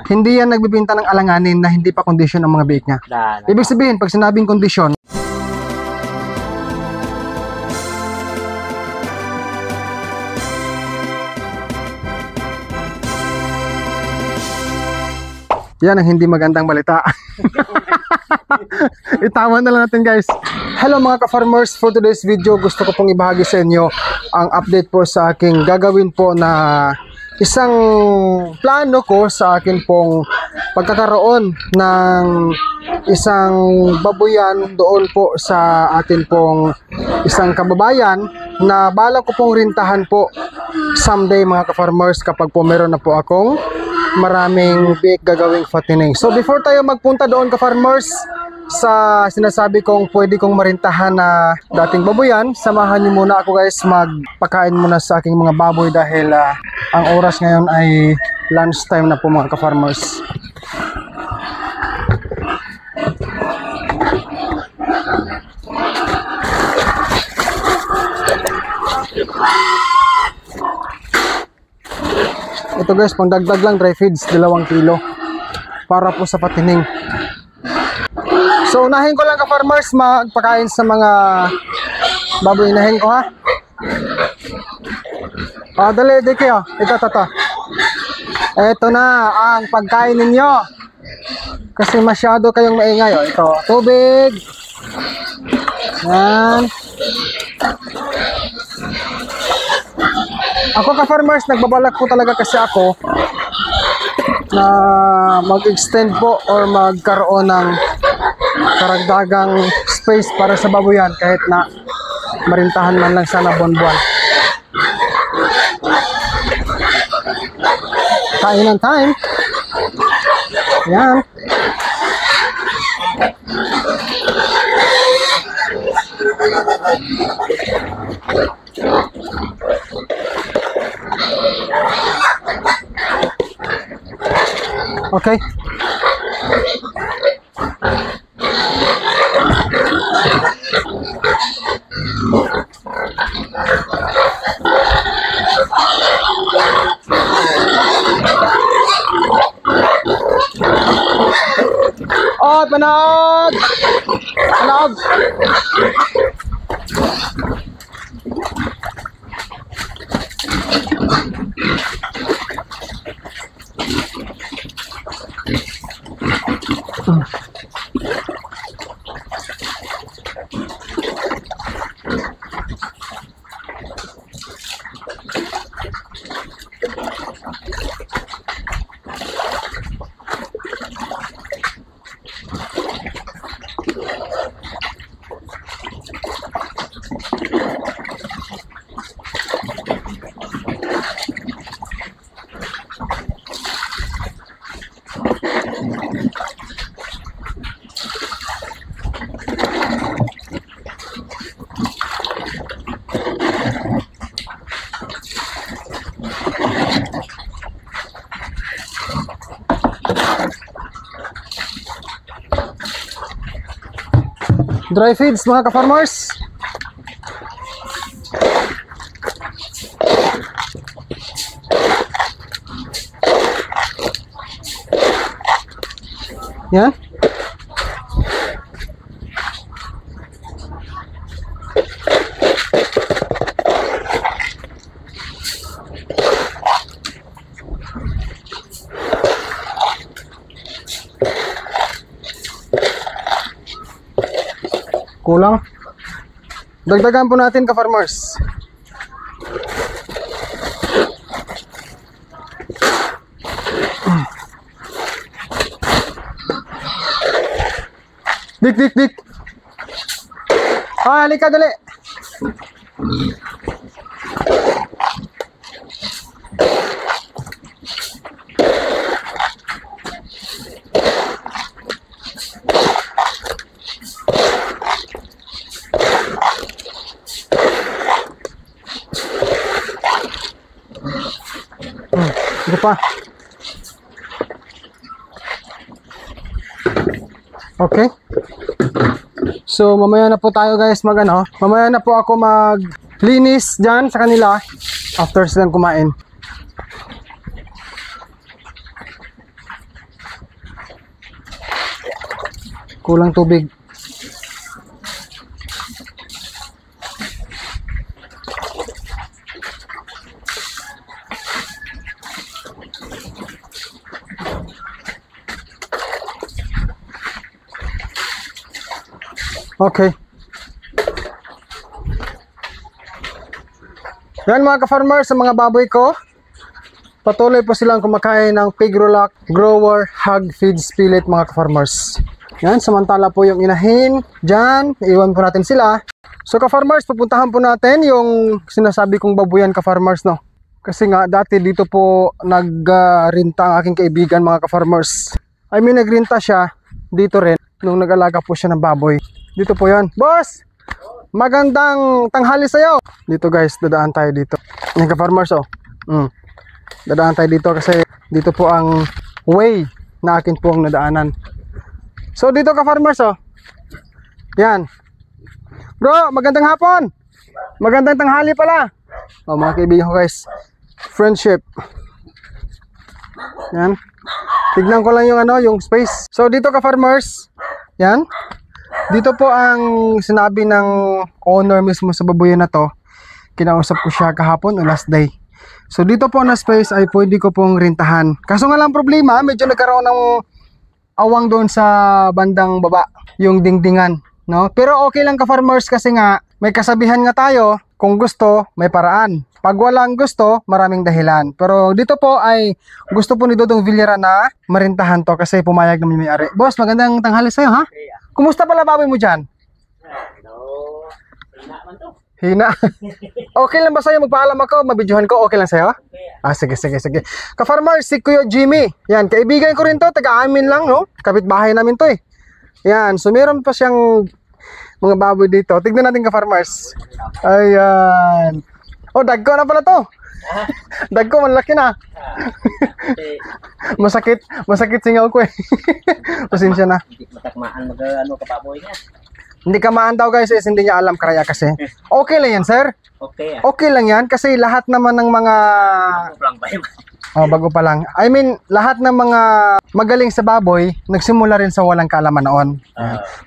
Hindi yan nagbibinta ng alanganin na hindi pa kondisyon ang mga biik niya. Ibig sabihin, pag sinabing kondisyon, yan ang hindi magandang balita. Itawan na lang natin, guys. Hello mga ka-farmers, for today's video gusto ko pong ibahagi sa inyo ang update po sa aking gagawin po na isang plano ko sa akin pong pagkakaroon ng isang babuyan doon po sa atin pong isang kababayan na balak ko pong rintahan po someday mga ka-farmers kapag po meron na po akong maraming biik gagawing fattening. So before tayo magpunta doon ka-farmers sa sinasabi kong pwede kong marintahan na dating baboyan, samahan niyo muna ako guys magpakain muna sa aking mga baboy dahil ang oras ngayon ay lunch time na po mga ka-farmers. Ito guys, pangdagdag lang dry feeds, 2 kilo para po sa patining. So unahin ko lang ka-farmers magpakain sa mga baboy. Inahin ko ha. Dali kayo. Ito. Ito na ang pagkain ninyo. Kasi masyado kayong maingay. Ito, tubig. Yan. Ako ka-farmers, nagbabalak po talaga kasi ako na mag-extend po or magkaroon ng karagdagang space para sa baboyan kahit na marintahan man lang sana buwan-buwan. Kainan time. Yan. Okay. Oh, panog! Panog! Dry feeds mga ka-farmers. Yan. Kulang. Dagdagan po natin ka-farmers. Dik. Halika dali. Ito pa. Okay. So mamaya na po tayo guys mamaya na po ako maglinis dyan sa kanila after silang kumain. Kulang tubig. Okay. Yan mga ka-farmers, sa mga baboy ko, patuloy po silang kumakain ng Pigrolac Grower Hog Feeds Pellet mga ka-farmers. Yan, samantala po yung inahin dyan, iwan po natin sila. So ka-farmers, pupuntahan po natin yung sinasabi kong babuyan ka-farmers, no? Kasi nga dati dito po nagrinta ang aking kaibigan mga ka-farmers. I mean nagrinta siya dito rin nung nag-alaga po siya ng baboy. Dito po yan. Boss! Magandang tanghali sa'yo! Dito guys, dadaan tayo dito. Yan ka-farmers, oh. Dadaan tayo dito kasi dito po ang way na akin po ang nadaanan. So dito ka-farmers, oh. Yan. Bro, magandang hapon! Magandang tanghali pala! Oh, mga kaibigan ko guys. Friendship. Yan. Tignan ko lang yung yung space. So dito ka-farmers. Yan. Dito po ang sinabi ng owner mismo sa babuyan na to. Kinausap ko siya kahapon o last day. So dito po na space ay pwede ko pong rentahan. Kaso nga lang problema, medyo nagkaroon ng awang doon sa bandang baba, yung dingdingan, no? Pero okay lang ka-farmers kasi nga may kasabihan nga tayo, kung gusto, may paraan. Pag walang gusto, maraming dahilan. Pero dito po ay gusto po ni Dodong Villera na marintahan to kasi pumayag naman yung may-ari. Boss, magandang tanghali sa'yo, ha? Kumusta pala baboy mo dyan? Hina man to. Hina. Okay lang ba sa'yo magpaalam ako? Mabidyohan ko? Okay lang sa'yo? Ah, sige. Ka-farmer, si Kuya Jimmy. Yan, kaibigan ko rin to. Taga-amin lang, no? Kapitbahay namin to, eh. Yan, so meron pa siyang mga baboy dito. Tignan natin ka-farmers. Ayan. Oh, dagko na pala to. Dagko, malaki na. Masakit singaw ko, eh. Pasensya na. Hindi matakmaan mag-ano kababoy niya. Hindi ka maan daw guys, hindi niya alam karaya kasi. Okay lang yan, sir. Okay. Okay lang yan kasi lahat naman ng mga Lang ba yun? bago pa lang. I mean, lahat ng mga magaling sa baboy nagsimula rin sa walang kaalaman noon.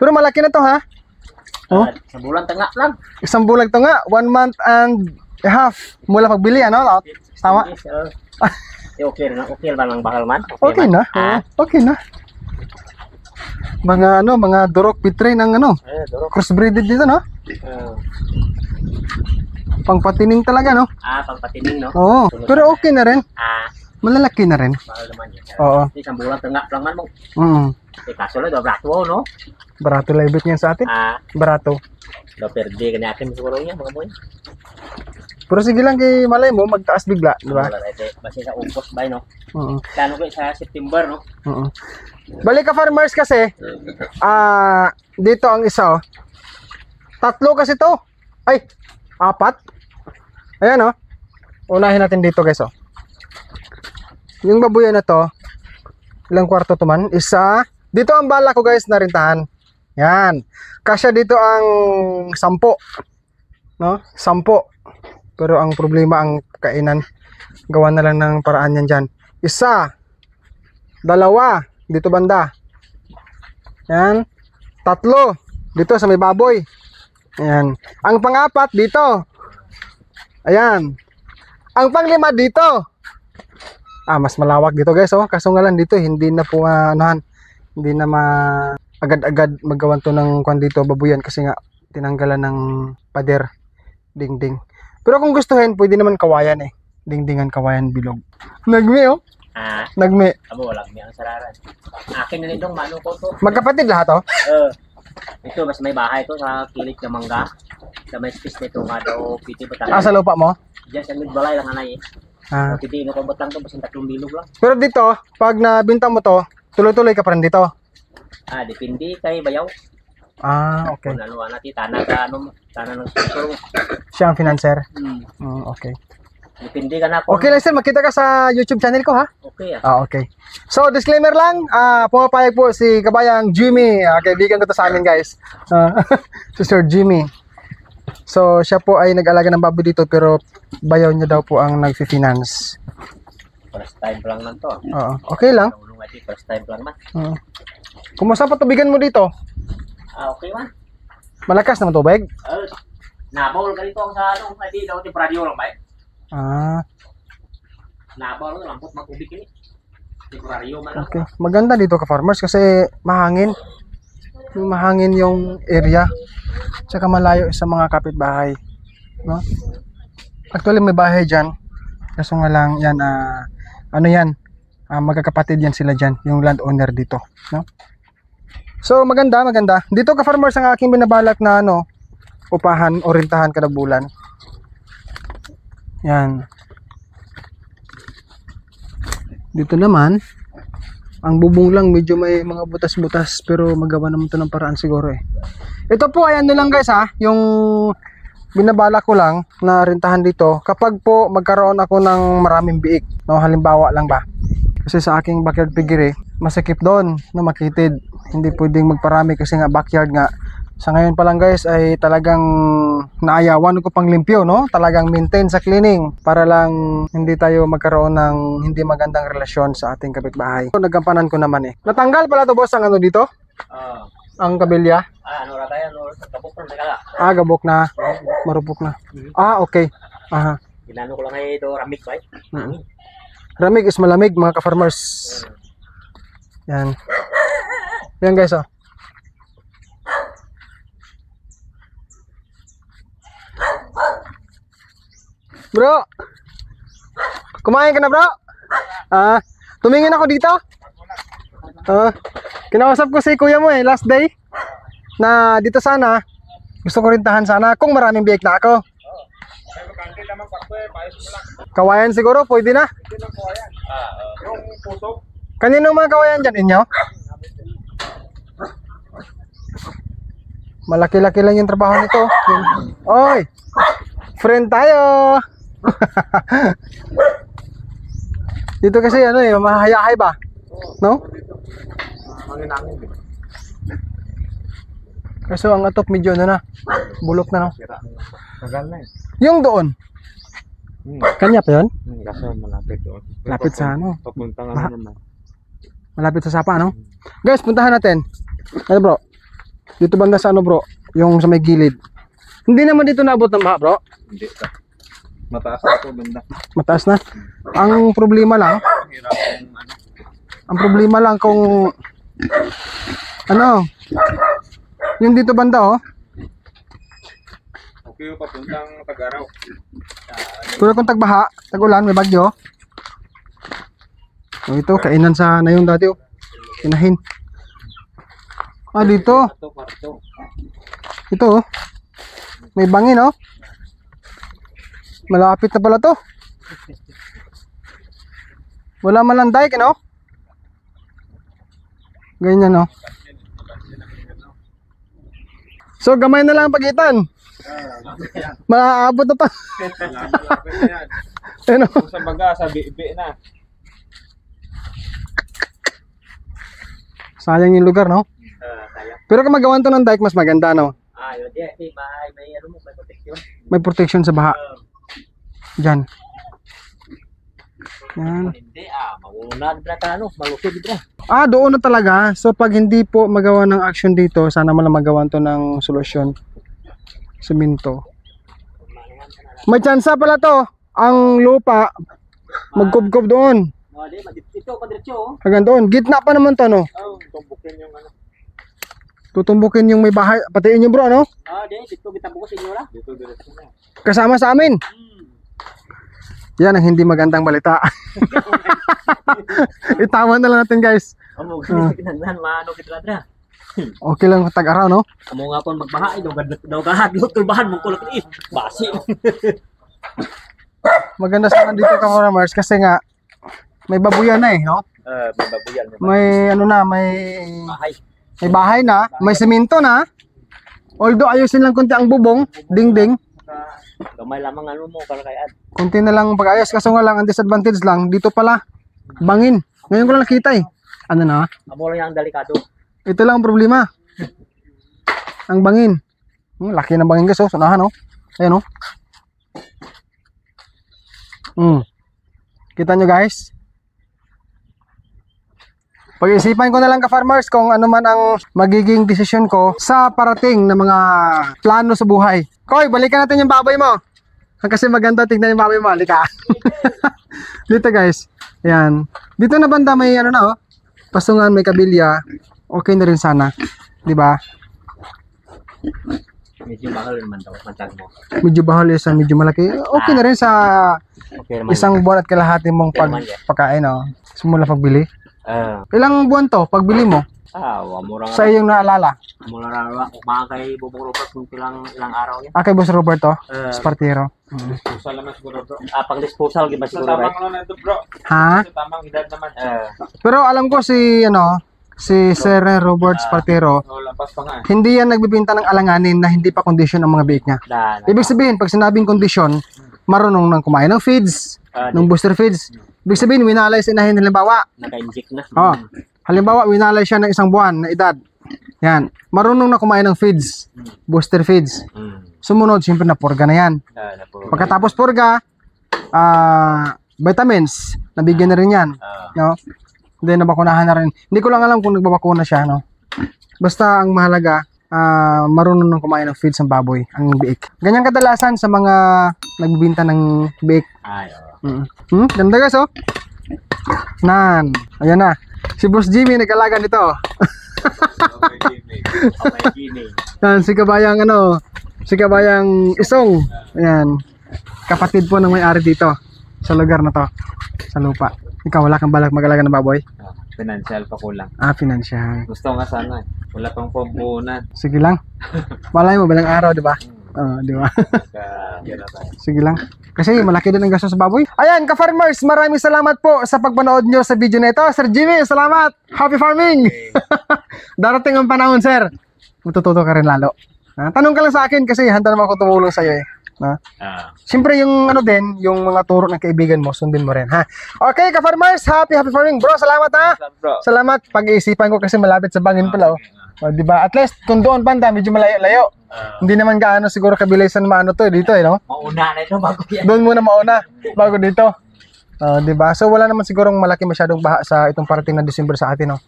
Pero malaki na to, ha? Oh? Sa bulan tanga lang. Isang bulag to nga, 1 month and a half mula pagbili, ano? Tama? Okay na, okay ba lang bakal man? Okay na. Okay na. Mga durok pitray ng Durok. crossbreeded dito, no? Pangpatining talaga, no? Pangpatining, no? Oo. Pero okay na rin. Malalaki na rin. Mahal naman yan. Oo. Isang bulan tanga lang man mo. Kaso lang, brato, no? Barato labit niyan sa atin. Barato. Perde ka natin siguro niya, mga boy. Pero sige lang kay malay mo, magtaas bigla, di ba? Basta sa upos ba, no? Kano ko sa September, no? Balik ka farmers kasi, dito ang isa, oh. 3 kasi to. Ay, 4. Ayan, oh. Unahin natin dito, guys, oh. Yung babuyan na to, ilang kwarto to man? Isa. Dito ang bala ko, guys, na rintahan. Yan. Kasya dito ang 10. No? 10. Pero ang problema ang kainan. Gawa na lang ng paraan yan dyan. 1, 2, dito banda. Yan. 3, dito sa may baboy. Ayan. Ang pang-4 dito. Ayan. Ang pang-5 dito. Mas malawak dito guys, oh. Kaso nga lang dito, hindi na po hindi na agad-agad magawan to ng kwan dito, babuyan, kasi nga tinanggalan ng pader, dingding. Pero kung gustuhin, pwede naman kawayan, eh. Dingdingan, kawayan, bilog. Nagmi, oh. Nagmi. Abo, lagmi ang sararan. Akin na nitong mano ko to. Magkapatid lahat, oh. Ito, mas may bahay to sa kilit ng mangga. Sa may space nito nga daw, piti ba Sa lupa mo? Diyan sa midbalay lang anay, eh. Piti, inukabot lang to, basta 3 bilog lang. Pero dito, pag nabinta mo to, tuloy-tuloy ka pa rin dito. Depende kay bayaw. Okay. Kung ano natin, tana ng sponsor mo. Siya ang financer. Okay. Depende ka na kung... Okay lang sir, makita ka sa YouTube channel ko, ha? Okay, okay. So, disclaimer lang, pumapayag po si kabayang Jimmy. Kaibigan ko to sa amin, guys. Si Sir Jimmy. So, siya po ay nag-alaga ng baboy dito, pero bayaw niya daw po ang nag-finance. First time lang man to. Okay lang. First time lang man. Kumusta pa tubigan mo dito? Okay man. Malakas naman tubig? Nabawal ka dito sa ano, hindi daw temporaryo lang ba? Ah, Nabawal lang lampot mag-ubik ini. Temporaryo man lang. okay. Maganda dito ka farmers kasi mahangin. Mahangin yung area. Tsaka malayo sa mga kapitbahay. No? Actually may bahay dyan. Kaso nga lang yan, ano yan, magkakapatid yan sila dyan, yung landowner dito. No? So maganda. Dito ka farmers ang aking binabalak na ano, upahan o rintahan kada bulan. Yan. Dito naman, ang bubong lang medyo may mga butas-butas pero magawa naman ito ng paraan siguro eh. Ito po ay ano lang guys yung binabala ko lang na rintahan dito kapag po magkaroon ako ng maraming biik. No, halimbawa lang ba. Kasi sa aking backyard piggery, masikip doon na makitid. Hindi pwedeng magparami kasi nga backyard nga. Sa ngayon pa lang guys ay talagang naayawan ko pang limpyo, no? Talagang maintain sa cleaning para lang hindi tayo magkaroon ng hindi magandang relasyon sa ating kapitbahay. So, nagampanan ko naman eh. Natanggal pala to boss ang ano dito? Ang kabilya? Ano ra kaya no, tabok na kala. Gabok na. Marupok na. Okay. Aha. Ginano ko lang ay do ramik ba? Ramig is malamig mga ka-farmers. Yan. Yan guys oh. Bro. Kumain ka na bro? Tumingin ako dito. Kinausap ko si kuya mo eh last day na dito sana. Gusto ko rin tahan sana kung maraming biik na ako. Kawayan siguro, pwede na. Yung puso. Kanino mga kawayan dyan inyo? Malaki-laki lang yung trabaho nito. Oy! Friend tayo! Dito kasi ano eh, mahayahay ba? No? Kaso ang atop medyo ano na, bulok na no? Tagal na eh. Yung doon? Kanya pa yun? Kaso malapit doon. Lapit sa ano? Papunta nga naman. Malapit sa sapa no? Guys, puntahan natin. Ano bro? Dito banda sa ano bro? Yung sa may gilid. Hindi naman dito naabot ng baha bro? Hindi ka. Mataas na ito banda. Mataas na. Ang problema lang, kung ano, yung dito banda oh. Okay, papuntang Tag-Araw. Pero kung tagbaha, tagulan, may bagyo. Oh, ito, kainan sa na yung dati oh. Kinahin. Dito. Ito, kwarto. Ito oh. May bangin oh. Malapit na pala to. Wala man lang dike, no? Ganyan, no? So, gamay na lang ang pagitan. Maaabot na to. Malapit na yan. Ano? Kung sa baga, sa bibi na. Sayang yung lugar, no? Kaya. Pero kung magawan to ng dike, mas maganda, no? Yun di, may ano mo, may protection. May protection sa baha. Diyan. Yan. Hindi mawunad bra ta ano, malusog bra. Doon na talaga. So pag hindi po magawa ng action dito, sana man lang magawan to ng solusyon. Semento. May tsansa pala to. Ang lupa magkubkob doon. Di, dito pa diretso. Hanggang doon. Gitna pa naman to, no? Tumbukin yung ano. Tutumbukin yung may bahay. Patiin yung bro, no? Di, dito gitabok sa inyo la. Dito diretso na. Kasama sa amin. Yan ang hindi magandang balita. Itawan na lang natin, guys. Amo kinahanglan maano kita dra. Okay lang tag-araw, no? Amo nga pon magbaha daw gahadlot tulbahan mong kulot is. Basi. Maganda sana dito ka farmers kasi nga may babuyan na eh, no? May babuyan. May ano na, may bahay na, may semento na. Although ayusin lang konti ang bubong, dingding. Gamay lamang ano mo para kay ad. Kunti na lang pag-ayos kaso nga lang ang disadvantage lang dito pala bangin. Ngayon ko lang nakita eh. Ano na? Amo lang ang delikado. Ito lang ang problema. Ang bangin. Laki ng bangin guys oh, sunahan oh. Ayan oh. Kita nyo guys. Pag-isipan ko na lang ka-farmers kung ano man ang magiging desisyon ko sa parating na mga plano sa buhay. Koy, balikan natin yung baboy mo. Kasi maganda tignan yung baboy mo. Halika. Dito guys. Ayan. Dito na banda may ano na oh. Pasungan, may kabilya. Okay na rin sana. 'Di ba? Medyo mahal naman daw, matag mo. Medyo bahal isa, medyo malaki. Okay na rin sa Okay naman. isang buwan at kalahati mong pagpakain oh. Simula pagbili. Ilang buwan to pagbili mo? Mura Sa iyong naalala? mura rawa. Mga kay Bubong Ropas kung ilang araw yan. Kay Boss Roberto, Spartero. Disposal naman siguro bro. Pang disposal, giba Sa siguro, tamang right? ano na ito bro. Ha? Sa tamang edad naman. Pero alam ko si si Sir Robert Spartero, Lampas pa nga. hindi yan nagbibinta ng alanganin na hindi pa kondisyon ang mga biik niya. Ibig sabihin, pag sinabing kondisyon, marunong nang kumain ng feeds, ng booster feeds. Ibig sabihin, winalay sa inahin, halimbawa. Naka-inject na. Halimbawa, winalay siya ng isang buwan na edad. Yan. Marunong na kumain ng feeds, booster feeds. Sumunod, siyempre na purga na yan. Pagkatapos purga, vitamins, nabigyan na rin yan. No? Then, nabakunahan na rin. Hindi ko lang alam kung nagbabakuna siya. No? Basta, ang mahalaga, marunong nang kumain ng feeds ng baboy, ang biik. Ganyan kadalasan sa mga nagbibinta ng biik. Ganda guys, oh. Nan. Ayan na. Si Boss Jimmy nag-alaga nito. Okay, Jimmy. Yan, si Kabayang Isong. Ayan. Kapatid po ng may-ari dito sa lugar na to. Sa lupa. Ikaw, wala kang balak mag-alaga ng baboy? Financial pa kulang. Financial. Gusto nga sana eh. Wala pang pampunan. Sige lang. Malay mo, balang araw, di ba? Di ba? Sige lang. Kasi malaki din ang gastos sa baboy. Ayan, ka-farmers, maraming salamat po sa pagpanood nyo sa video na ito. Sir Jimmy, salamat! Happy farming! Darating ang panahon, sir. Matututo ka rin lalo. Tanong ka lang sa akin kasi handa naman ako tumulong sa'yo eh. Siyempre yung yung mga turo ng kaibigan mo, sundin mo rin, ha? Okay, ka-farmers, happy farming. Bro, salamat ha! Salamat. Pag-iisipan ko kasi malapit sa bangin pala, oh. Diba? At least, kung doon banda, medyo malayo-layo. Hindi naman gaano siguro kabilisan maano to dito eh, no? Mauna na ito bago yan. Doon muna mauna, bago dito. Diba? So wala naman sigurong malaki masyadong baha sa itong parating na December sa atin, no?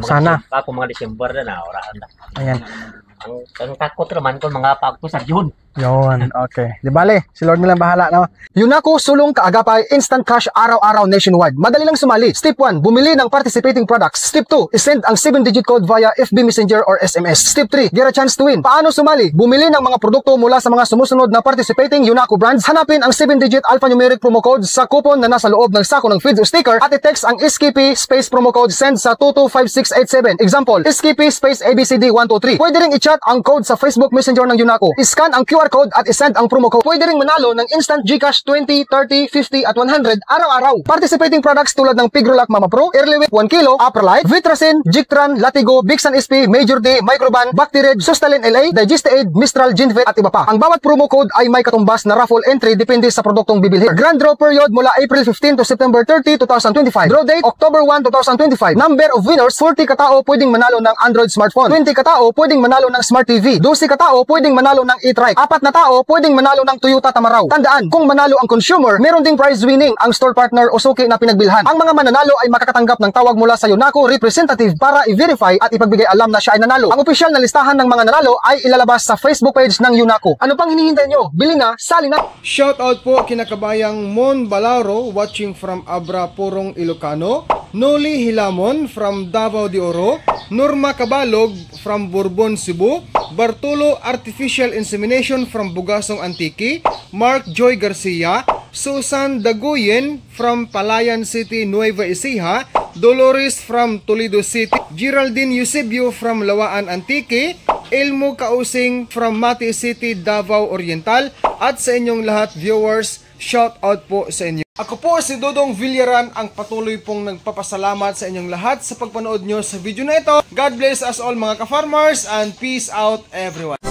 Sana. Ako mga December na, oraan na. Ayan. Ang takot naman ko mga pagko sa June. Yon, okay. Di bale, si Lord nilang bahala, no? Yunako, sulong kaagapay, instant cash araw-araw nationwide. Madali lang sumali. Step 1, bumili ng participating products. Step 2, isend ang 7-digit code via FB Messenger or SMS. Step 3, get a chance to win. Paano sumali? Bumili ng mga produkto mula sa mga sumusunod na participating Yunako brands. Hanapin ang 7-digit alphanumeric promo code sa coupon na nasa loob ng sako ng feeds o sticker at i-text ang SKP space promo code send sa 225687. Example, SKP space ABCD123. Pwede ring i-chat ang code sa Facebook Messenger ng Yunako. I-scan ang QR code at isend ang promo code. Pwede ring manalo ng instant GCash 20, 30, 50 at 100 araw-araw. Participating products tulad ng Pigrolac Mama Pro, Early Week 1 kilo, Uprolite, Vitracin, Jictran, Latigo, Bixan SP, Major D, Microban, Bactired, Sustalin LA, Digestaid, Mistral, Ginvet at iba pa. Ang bawat promo code ay may katumbas na raffle entry depende sa produktong bibilhin. Grand draw period mula April 15 to September 30, 2025. Draw date October 1, 2025. Number of winners, 40 katao pwedeng manalo ng Android smartphone, 20 katao pwedeng manalo ng Smart TV, 12 katao pwedeng manalo ng e-trike, 4 na tao pwedeng manalo ng Toyota Tamaraw. Tandaan, kung manalo ang consumer, meron ding prize winning ang store partner o suki na pinagbilhan. Ang mga mananalo ay makakatanggap ng tawag mula sa Yunako representative para i-verify at ipagbigay alam na siya ay nanalo. Ang opisyal na listahan ng mga nanalo ay ilalabas sa Facebook page ng Yunako. Ano pang hinihintay nyo? Bili na, sali na! Shout out po kinakabayang Mon Balauro watching from Abra Purong Ilocano, Noli Hilamon from Davao de Oro, Norma Cabalog from Bourbon, Cebu, Bartolo Artificial Insemination from Bugasong Antique, Mark Joy Garcia, Susan Dagoyen from Palayan City, Nueva Ecija, Dolores from Toledo City, Geraldine Eusebio from Lawaan Antique, Elmo Kausing from Mati City, Davao Oriental, at sa inyong lahat viewers, shout out po sa inyo. Ako po si Dodong Villaran, ang patuloy pong nagpapasalamat sa inyong lahat sa pagpanood nyo sa video na ito. God bless us all mga ka-farmers and peace out everyone.